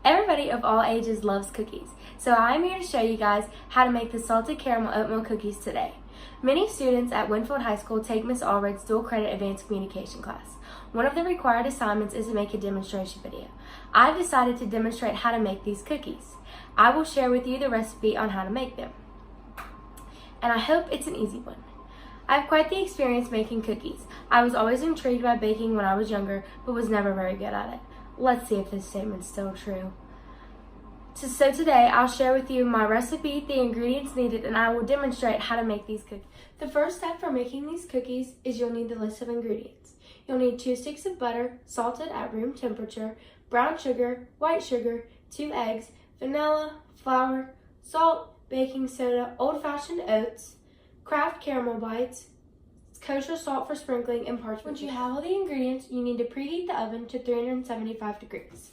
Everybody of all ages loves cookies, so I'm here to show you guys how to make the salted caramel oatmeal cookies today. Many students at Winfield High School take Miss Allred's dual credit advanced communication class. One of the required assignments is to make a demonstration video. I've decided to demonstrate how to make these cookies. I will share with you the recipe on how to make them, and I hope it's an easy one. I have quite the experience making cookies. I was always intrigued by baking when I was younger, but was never very good at it. Let's see if this statement's still true. So today, I'll share with you my recipe, the ingredients needed, and I will demonstrate how to make these cookies. The first step for making these cookies is you'll need the list of ingredients. You'll need 2 sticks of butter, salted at room temperature, brown sugar, white sugar, 2 eggs, vanilla, flour, salt, baking soda, old-fashioned oats, Kraft caramel bites, kosher salt for sprinkling, and parchment. Once you have all the ingredients, you need to preheat the oven to 375 degrees.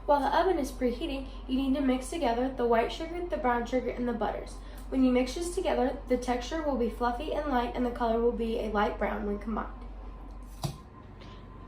While the oven is preheating, you need to mix together the white sugar, the brown sugar, and the butters. When you mix this together, the texture will be fluffy and light, and the color will be a light brown when combined.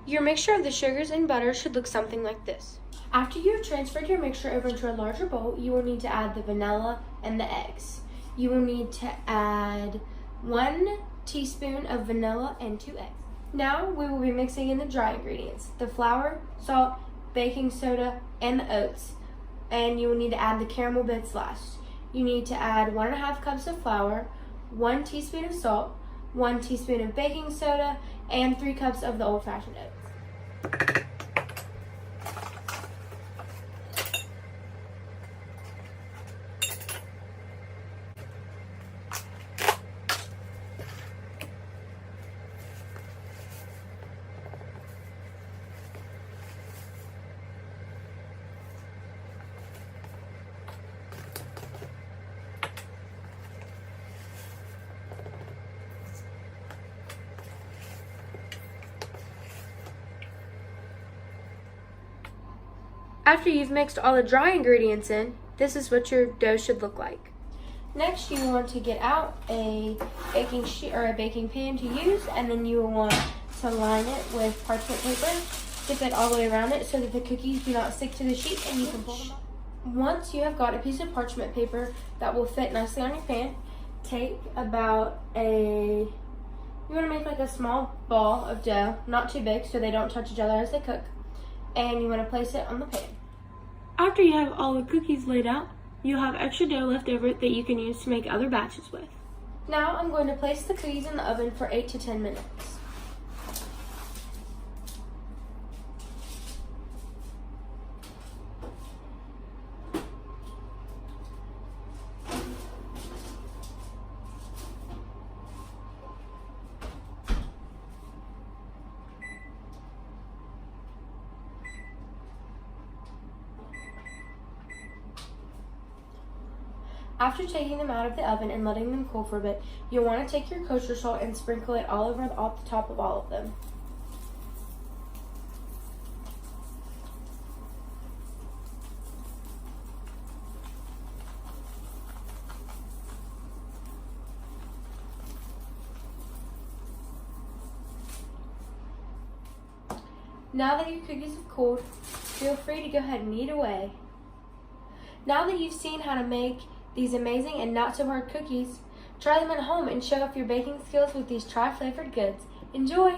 Your mixture of the sugars and butter should look something like this. After you have transferred your mixture over into a larger bowl, you will need to add the vanilla and the eggs. You will need to add 1 teaspoon of vanilla and 2 eggs. Now we will be mixing in the dry ingredients, the flour, salt, baking soda, and the oats. And you will need to add the caramel bits last. You need to add 1.5 cups of flour, 1 teaspoon of salt, 1 teaspoon of baking soda, and 3 cups of the old-fashioned oats. After you've mixed all the dry ingredients in, this is what your dough should look like. Next, you want to get out a baking sheet or a baking pan to use, and then you will want to line it with parchment paper. Dip it all the way around it so that the cookies do not stick to the sheet, and you can pull them out. Once you have got a piece of parchment paper that will fit nicely on your pan, take about you want to make like a small ball of dough, not too big so they don't touch each other as they cook, and you want to place it on the pan. After you have all the cookies laid out, you'll have extra dough left over that you can use to make other batches with. Now I'm going to place the cookies in the oven for 8 to 10 minutes. After taking them out of the oven and letting them cool for a bit, you'll want to take your kosher salt and sprinkle it all over the top of all of them. Now that your cookies have cooled, feel free to go ahead and eat away. Now that you've seen how to make these amazing and not so hard cookies, try them at home and show off your baking skills with these tri-flavored goods. Enjoy!